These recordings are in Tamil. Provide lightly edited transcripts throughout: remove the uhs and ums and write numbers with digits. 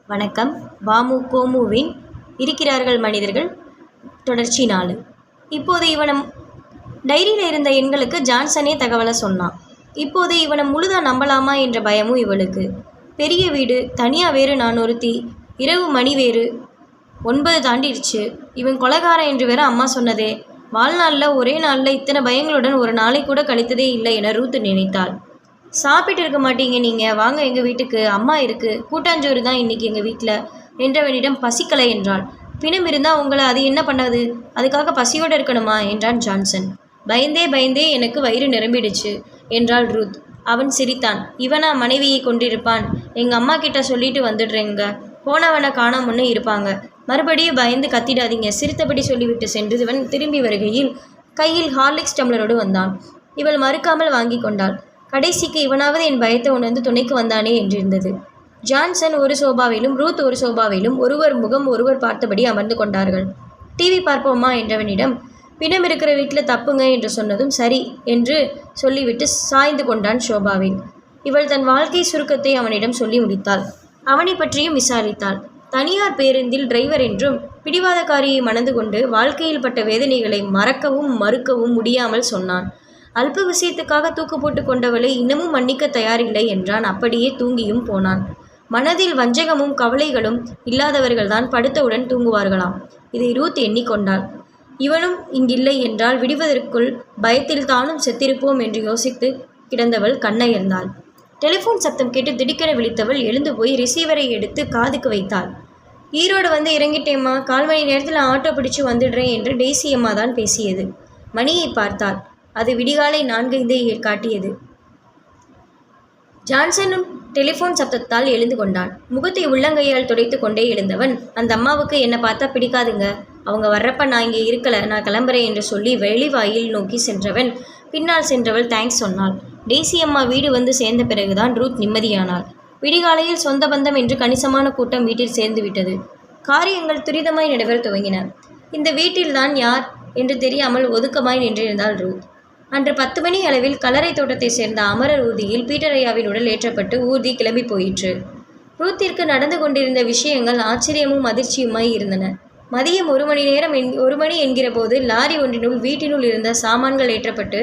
வணக்கம். வாமு கோமுவின் இருக்கிறார்கள் மனிதர்கள் தொடர்ச்சி 4. இப்போது இவனை டைரியில் இருந்த எண்களுக்கு ஜான்சனே தகவலை சொன்னான். இப்போது இவனை முழுதாக நம்பலாமா என்ற பயமும் இவளுக்கு. பெரிய வீடு, தனியாக வேறு, நான் ஒருத்தி, இரவு மணி வேறு 9 தாண்டிடுச்சு. இவன் கொலைகாரன் என்று வேற அம்மா சொன்னதே. வாழ்நாளில் ஒரே நாளில் இத்தனை பயங்களுடன் ஒரு நாளை கூட கழித்ததே இல்லை என ரூத் நினைத்தாள். சாப்பிட்டு இருக்க மாட்டீங்க நீங்கள், வாங்க எங்கள் வீட்டுக்கு, அம்மா இருக்குது, கூட்டாஞ்சோறு தான் இன்றைக்கி எங்கள் வீட்டில் என்றவனிடம் பசிக்கலை என்றாள். பிணம் இருந்தால் உங்களை அது என்ன பண்ணாது, அதுக்காக பசியோடு இருக்கணுமா என்றான் ஜான்சன். பயந்தே எனக்கு வயிறு நிரம்பிடுச்சு என்றாள் ரூத். அவன் சிரித்தான். இவனா மனைவியை கொண்டிருப்பான், எங்கள் அம்மா கிட்ட சொல்லிட்டு வந்துடுறேங்க, போனவனை காணாமன்னு இருப்பாங்க, மறுபடியும் பயந்து கத்திடாதீங்க, சிரித்தபடி சொல்லிவிட்டு சென்று இவன் திரும்பி வருகையில் கையில் ஹார்லிக்ஸ் டம்ளரோடு வந்தான். இவள் மறுக்காமல் வாங்கி கொண்டாள். கடைசிக்கு இவனாவது என் பயத்தை உணர்ந்து துணைக்கு வந்தானே என்றிருந்தது. ஜான்சன் ஒரு சோபாவிலும் ரூத் ஒரு சோபாவிலும் ஒருவர் முகம் ஒருவர் பார்த்தபடி அமர்ந்து கொண்டார்கள். டிவி பார்ப்போமா என்றவனிடம் பிணம் இருக்கிற வீட்டில் தப்புங்க என்று சொன்னதும் சரி என்று சொல்லிவிட்டு சாய்ந்து கொண்டான் சோபாவில். இவள் தன் வாழ்க்கை சுருக்கத்தை அவனிடம் சொல்லி முடித்தாள். அவனை பற்றியும் விசாரித்தாள். தனியார் பேருந்தில் டிரைவர் என்றும் பிடிவாதக்காரியை மணந்து கொண்டு வாழ்க்கையில் பட்ட வேதனைகளை மறக்கவும் மறுக்கவும் முடியாமல் சொன்னான். அல்ப விஷயத்துக்காக தூக்கு போட்டு கொண்டவளை இன்னமும் மன்னிக்க தயாரில்லை என்றான். அப்படியே தூங்கியும் போனான். மனதில் வஞ்சகமும் கவலைகளும் இல்லாதவர்கள்தான் படுத்தவுடன் தூங்குவார்களாம். இதை ரூத் எண்ணிக்கொண்டாள். இவனும் இங்கில்லை என்றால் விடுவதற்குள் பயத்தில் தானும் செத்திருப்போம் என்று யோசித்து கிடந்தவள் கண்ணயர்ந்தாள். டெலிஃபோன் சத்தம் கேட்டு திடுக்கென விழித்தவள் எழுந்து போய் ரிசீவரை எடுத்து காதுக்கு வைத்தாள். ஈரோடு வந்து இறங்கிட்டேம்மா, 1/4 மணி நேரத்தில் ஆட்டோ பிடிச்சு வந்துடுறேன் என்று டெய்சி அம்மா தான் பேசியது. மணியை பார்த்தாள். அது விடிகாலை 4:05 காட்டியது. ஜான்சனும் டெலிஃபோன் சத்தத்தால் எழுந்து கொண்டான். முகத்தை உள்ளங்கையால் துடைத்து கொண்டே எழுந்தவன், அந்த அம்மாவுக்கு என்னை பார்த்தா பிடிக்காதுங்க, அவங்க வர்றப்ப நான் இங்கே இருக்கலை, நான் கிளம்புறேன் என்று சொல்லி வெளிவாயில் நோக்கி சென்றவன் பின்னால் சென்றவள் தேங்க்ஸ் சொன்னாள். டெய்சி அம்மா வீடு வந்து சேர்ந்த பிறகுதான் ரூத் நிம்மதியானாள். விடிகாலையில் சொந்த பந்தம் என்று கணிசமான கூட்டம் வீட்டில் சேர்ந்து விட்டது. காரியங்கள் துரிதமாய் நடைபெற துவங்கின. இந்த வீட்டில்தான் யார் என்று தெரியாமல் ஒதுக்கமாய் நின்றிருந்தாள் ரூத். அன்று 10 மணி அளவில் கல்லறை தோட்டத்தை சேர்ந்த அமரர் ஊர்தியில் பீட்டரையாவின் உடல் ஏற்றப்பட்டு ஊர்தி கிளம்பி போயிற்று. ரூத்திற்கு நடந்து கொண்டிருந்த விஷயங்கள் ஆச்சரியமும் அதிர்ச்சியுமாய் இருந்தன. மதியம் 1 மணி என்கிற போது லாரி ஒன்றினுள் வீட்டினுள் இருந்த சாமான்கள் ஏற்றப்பட்டு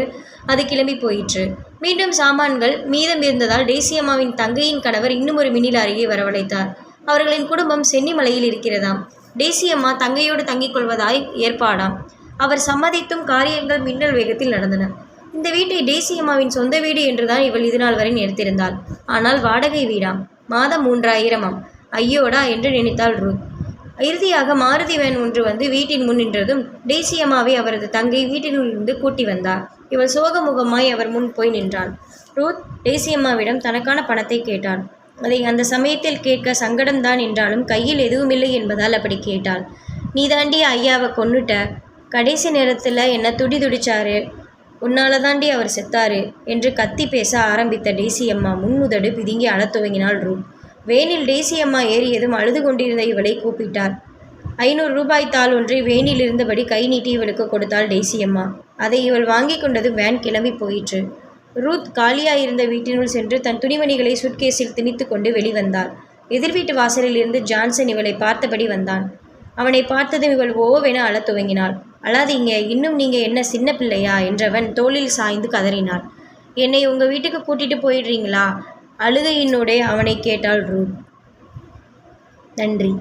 அது கிளம்பி போயிற்று. மீண்டும் சாமான்கள் மீதம் இருந்ததால் டெய்சியம்மாவின் தங்கையின் கணவர் இன்னும் ஒரு மினி லாரியை வரவழைத்தார். அவர்களின் குடும்பம் சென்னிமலையில் இருக்கிறதாம். டெய்சியம்மா தங்கையோடு தங்கிக் கொள்வதாய் ஏற்பாடாம். அவர் சம்மதித்தும் காரியங்கள் மின்னல் வேகத்தில் நடந்தன. இந்த வீட்டை டெய்சியம்மாவின் சொந்த வீடு என்றுதான் இவள் இதுநாள் வரை நினைத்திருந்தாள். ஆனால் வாடகை வீடாம். மாதம் 3000ஆம். ஐயோடா என்று நினைத்தாள் ரூத். இறுதியாக மாருதி வேன் ஒன்று வந்து வீட்டின் முன் நின்றதும் டெய்சியம்மாவை அவரது தங்கை வீட்டினுள் இருந்து கூட்டி வந்தார். இவள் சோகமுகமாய் அவர் முன் போய் நின்றாள். ரூத் டெய்சியம்மாவிடம் தனக்கான பணத்தை கேட்டாள். அதை அந்த சமயத்தில் கேட்க சங்கடம்தான் என்றாலும் கையில் எதுவுமில்லை என்பதால் அப்படி கேட்டாள். நீ தாண்டி ஐயாவை கொன்னுட்ட, கடைசி நேரத்தில் என்ன துடிச்சாரு, உன்னால தாண்டி அவர் செத்தாரு என்று கத்தி பேச ஆரம்பித்த டெய்சியம்மா முன்முதடு பிதுங்கி அழத் துவங்கினாள் ரூத். வேனில் டெய்சியம்மா ஏறியதும் அழுது கொண்டிருந்த இவளை கூப்பிட்டார். 500 ரூபாய் தாள் ஒன்றை வேனில் இருந்தபடி கை நீட்டி இவளுக்கு கொடுத்தாள் டெய்சியம்மா. அதை இவள் வாங்கி கொண்டது வேன் கிளம்பி போயிற்று. ரூத் காலியாயிருந்த வீட்டினுள் சென்று தன் துணிமணிகளை சுட்கேஸில் திணித்து கொண்டு வெளிவந்தாள். எதிர் வீட்டு வாசலில் இருந்து ஜான்சன் இவளை பார்த்தபடி வந்தான். அவனை பார்த்ததும் இவள் ஓவென அழத் துவங்கினாள். அழாதீங்க, இன்னும் நீங்கள் என்ன சின்ன பிள்ளையா என்றவன் தோளில் சாய்ந்து கதறினாள். என்னை உங்கள் வீட்டுக்கு கூட்டிகிட்டு போயிடுறீங்களா? அழுகையினோடே அவனை கேட்டாள் ரூத். நன்றி.